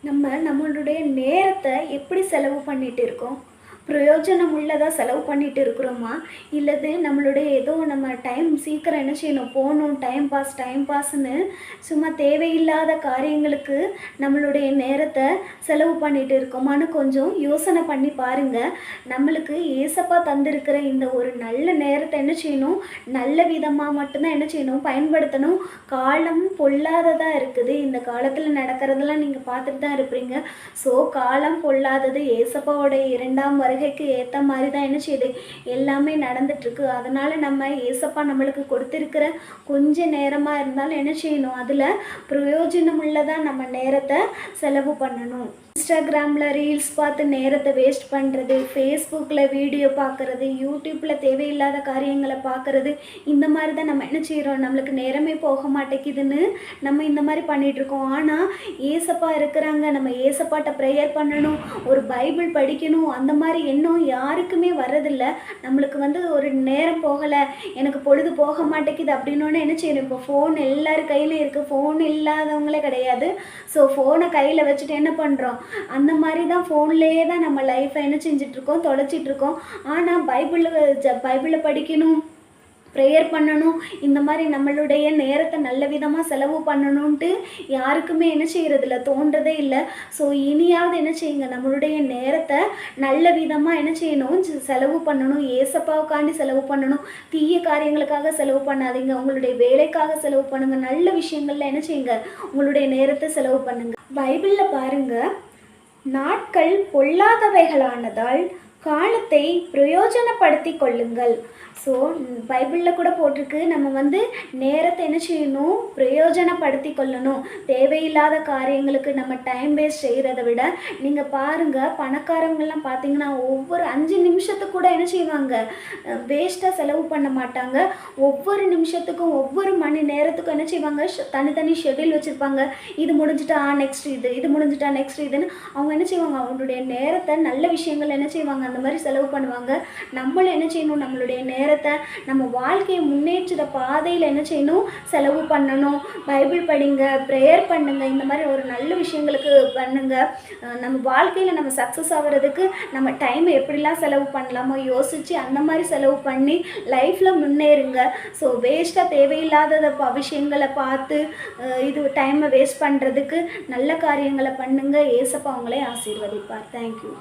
நம்மளுடைய நேரத்தை எப்படி செலவு பண்ணிட்டு இருக்கோம்? பிரயோஜனம் உள்ளதா செலவு பண்ணிட்டு இருக்கிறோமா? இல்லது நம்மளுடைய ஏதோ நம்ம டைம் சீக்கிரம் என்ன செய்யணும், போகணும், டைம் பாஸ்ன்னு சும்மா தேவையில்லாத காரியங்களுக்கு நம்மளுடைய நேரத்தை செலவு பண்ணிட்டு இருக்கோமான்னு கொஞ்சம் யோசனை பண்ணி பாருங்கள். நம்மளுக்கு ஏசப்பா தந்திருக்கிற இந்த ஒரு நல்ல நேரத்தை என்ன செய்யணும், நல்ல விதமாக மட்டும்தான் என்ன செய்யணும், பயன்படுத்தணும். காலம் பொல்லாததாக இருக்குது. இந்த காலத்தில் நடக்கிறதெல்லாம் நீங்கள் பார்த்துட்டு தான் இருப்பீங்க. ஸோ காலம் பொல்லாதது. ஏசப்பாவோட 2ஆம் வருகைக்கு ஏற்ற மாதிரி தான் என்ன செய்யுது, எல்லாமே நடந்துட்டுருக்கு. அதனால் நம்ம ஏசப்பா நம்மளுக்கு கொடுத்துருக்கிற கொஞ்ச நேரமாக இருந்தாலும் என்ன செய்யணும், அதில் பிரயோஜனம் உள்ளதாக நம்ம நேரத்தை செலவு பண்ணணும். இன்ஸ்டாகிராமில் ரீல்ஸ் பார்த்து நேரத்தை வேஸ்ட் பண்ணுறது, ஃபேஸ்புக்கில் வீடியோ பார்க்குறது, யூடியூப்பில் தேவையில்லாத காரியங்களை பார்க்குறது, இந்த மாதிரி தான் நம்ம என்ன செய்கிறோம், நம்மளுக்கு நேரமே போக மாட்டேங்குதுன்னு நம்ம இந்த மாதிரி பண்ணிகிட்ருக்கோம். ஆனால் ஏசப்பா இருக்கிறாங்க, நம்ம ஏசப்பாட்ட ப்ரேயர் பண்ணணும், ஒரு பைபிள் படிக்கணும், அந்த மாதிரி எண்ணம் யாருக்குமே வர்றதில்லை. நம்மளுக்கு ஒரு நேரம் போகலை, எனக்கு பொழுது போக மாட்டேங்குது அப்படின்னோடனே என்ன செய்யணும், இப்போ ஃபோன் எல்லார் கையிலையும் இருக்குது, ஃபோன் இல்லாதவங்களே கிடையாது. ஸோ ஃபோனை கையில் வச்சுட்டு என்ன பண்ணுறோம், அந்த மாதிரி தான் ஃபோன்லேயே தான் நம்ம லைஃப்பை என்ன செஞ்சிட்ருக்கோம், தொலைச்சிட்ருக்கோம். ஆனால் பைபிளை படிக்கணும், ப்ரேயர் பண்ணணும், இந்த மாதிரி நம்மளுடைய நேரத்தை நல்ல விதமாக செலவு பண்ணணுன்ட்டு யாருக்குமே என்ன செய்கிறதில்ல, தோன்றதே இல்லை. ஸோ இனியாவது என்ன செய்யுங்க, நம்மளுடைய நேரத்தை நல்ல விதமாக என்ன செய்யணும், செலவு பண்ணணும். ஏசப்பாவுக்காண்டி செலவு பண்ணணும். தீய காரியங்களுக்காக செலவு பண்ணாதீங்க. உங்களுடைய வேலைக்காக செலவு பண்ணுங்கள். நல்ல விஷயங்கள்ல என்ன செய்யுங்க, உங்களுடைய நேரத்தை செலவு பண்ணுங்கள். பைபிளில் பாருங்கள், நாட்கள் பொல்லாதவைகளானதால் காலத்தை பிரயோஜனப்படுத்தி கொள்ளுங்கள். ஸோ பைபிளில் கூட போட்டிருக்கு, நம்ம நேரத்தை என்ன செய்யணும், பிரயோஜனப்படுத்தி கொள்ளணும். தேவையில்லாத காரியங்களுக்கு நம்ம டைம் வேஸ்ட் செய்கிறத விட, நீங்கள் பாருங்கள், பணக்காரங்கள்லாம் பார்த்தீங்கன்னா ஒவ்வொரு 5 நிமிஷத்துக்கு கூட என்ன செய்வாங்க, வேஸ்ட்டாக செலவு பண்ண மாட்டாங்க. ஒவ்வொரு நிமிஷத்துக்கும் ஒவ்வொரு மணி நேரத்துக்கும் என்ன செய்வாங்க, தனித்தனி ஷெட்யூல் வச்சுருப்பாங்க. இது முடிஞ்சிட்டா நெக்ஸ்ட் இது முடிஞ்சிட்டா நெக்ஸ்ட் இதுன்னு அவங்க என்ன செய்வாங்க, அவங்களுடைய நேரத்தை நல்ல விஷயங்கள் என்ன செய்வாங்க, அந்த மாதிரி செலவு பண்ணுவாங்க. நம்மளும் என்ன செய்யணும், நம்மளுடைய நேரத்தை நம்ம வாழ்க்கையை முன்னேற்ற பாதையில் என்ன செய்யணும், செலவு பண்ணணும். பைபிள் படிங்க, ப்ரேயர் பண்ணுங்க, இந்த மாதிரி ஒரு நல்ல விஷயங்களுக்கு பண்ணுங்க. நம்ம வாழ்க்கையில் நம்ம சக்ஸஸ் ஆகிறதுக்கு நம்ம டைமை எப்படிலாம் செலவு பண்ணலாமோ யோசித்து அந்த மாதிரி செலவு பண்ணி லைஃப்பில் முன்னேறுங்க. ஸோ வேஸ்ட்டாக தேவையில்லாத விஷயங்களை பார்த்து இது டைமை வேஸ்ட் பண்ணுறதுக்கு நல்ல காரியங்களை பண்ணுங்க. ஏசப்பா அவங்களே ஆசீர்வதிப்பார். தேங்க்யூ.